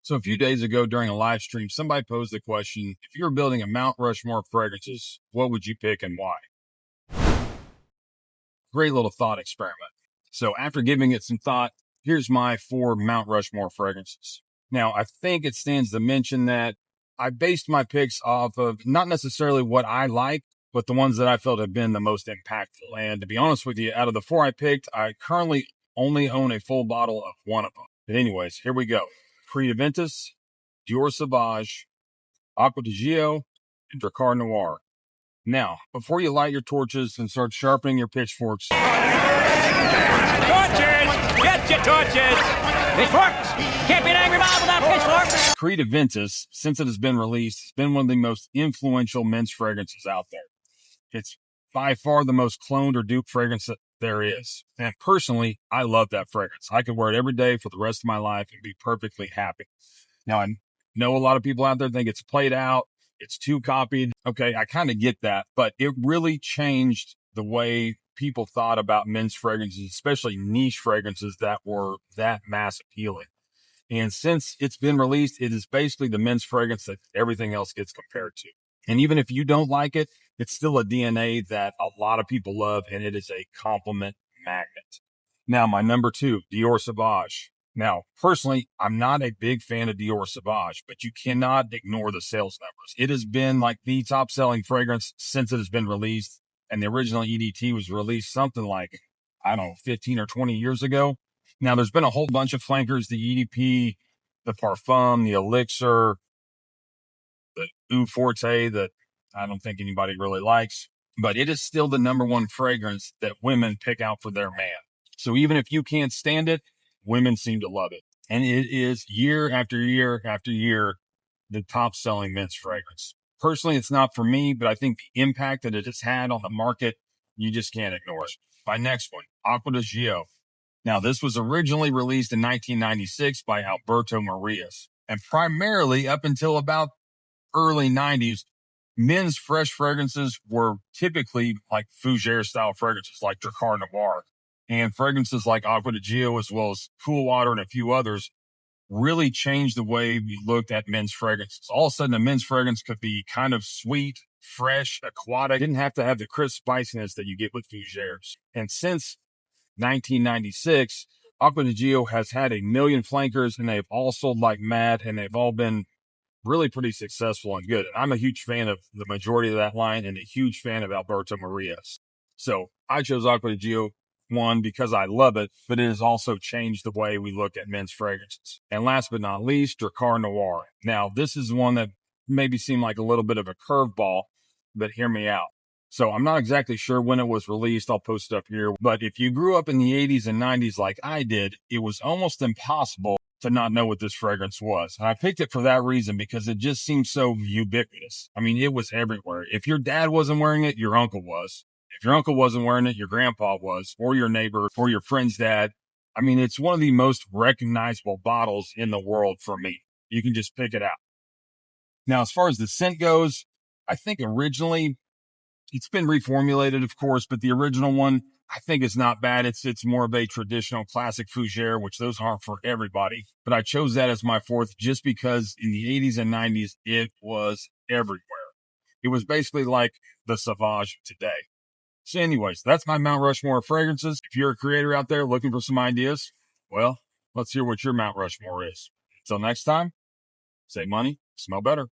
So a few days ago during a live stream, somebody posed the question, if you were building a Mt Rushmore of fragrances, what would you pick and why? Great little thought experiment. So after giving it some thought, here's my 4 Mt Rushmore fragrances. Now, I think it stands to mention that I based my picks off of not necessarily what I like, but the ones that I felt have been the most impactful. And to be honest with you, out of the 4 I picked, I currently only own a full bottle of one of them. But anyways, here we go. Aventus, Dior Sauvage, Acqua di Gio, and Drakkar Noir. Now, before you light your torches and start sharpening your pitchforks. Torches! Get your torches! Pitchforks! Can't be an angry mob without pitchforks! Aventus, since it has been released, has been one of the most influential men's fragrances out there. It's by far the most cloned or duped fragrance that there is. And personally, I love that fragrance. I could wear it every day for the rest of my life and be perfectly happy. Now, I know a lot of people out there think it's played out, it's too copied. Okay, I kind of get that, but it really changed the way people thought about men's fragrances, especially niche fragrances that were that mass appealing. And since it's been released, it is basically the men's fragrance that everything else gets compared to. And even if you don't like it, it's still a DNA that a lot of people love, and it is a compliment magnet. Now, my number 2, Dior Sauvage. Now, personally, I'm not a big fan of Dior Sauvage, but you cannot ignore the sales numbers. It has been like the top selling fragrance since it has been released. And the original EDT was released something like, 15 or 20 years ago. Now, there's been a whole bunch of flankers, the EDP, the Parfum, the Elixir, the Eau Forte that I don't think anybody really likes, but it is still the number 1 fragrance that women pick out for their man. So even if you can't stand it, women seem to love it. And it is year after year after year, the top selling men's fragrance. Personally, it's not for me, but I think the impact that it has had on the market, you just can't ignore it. My next one, Acqua di Gio. Now, this was originally released in 1996 by Alberto Marias, and primarily up until about early 90s, men's fresh fragrances were typically like Fougere style fragrances like Drakkar Noir, and fragrances like Acqua di Gio, as well as Cool Water and a few others, really changed the way we looked at men's fragrances. All of a sudden, a men's fragrance could be kind of sweet, fresh, aquatic. It didn't have to have the crisp spiciness that you get with Fougeres. And since 1996, Acqua di Gio has had 1 million flankers, and they've all sold like mad, and they've all been really pretty successful and good. And I'm a huge fan of the majority of that line and a huge fan of Alberto Marias. So I chose Acqua di Gio, 1, because I love it, but it has also changed the way we look at men's fragrances. And last but not least, Drakkar Noir. Now, this is one that maybe seemed like a little bit of a curveball, but hear me out. So I'm not exactly sure when it was released. I'll post it up here. But if you grew up in the 80s and 90s like I did, it was almost impossible to not know what this fragrance was. And I picked it for that reason, because it just seemed so ubiquitous. I mean, it was everywhere. If your dad wasn't wearing it, your uncle was. If your uncle wasn't wearing it, your grandpa was, or your neighbor, or your friend's dad. I mean, it's one of the most recognizable bottles in the world for me. You can just pick it out. Now, as far as the scent goes, I think originally it's been reformulated, of course, but the original one, I think it's not bad. It's more of a traditional classic Fougere, which those aren't for everybody. But I chose that as my 4th just because in the 80s and 90s, it was everywhere. It was basically like the Sauvage today. So anyways, that's my Mt Rushmore of fragrances. If you're a creator out there looking for some ideas, well, let's hear what your Mt Rushmore is. Until next time, save money, smell better.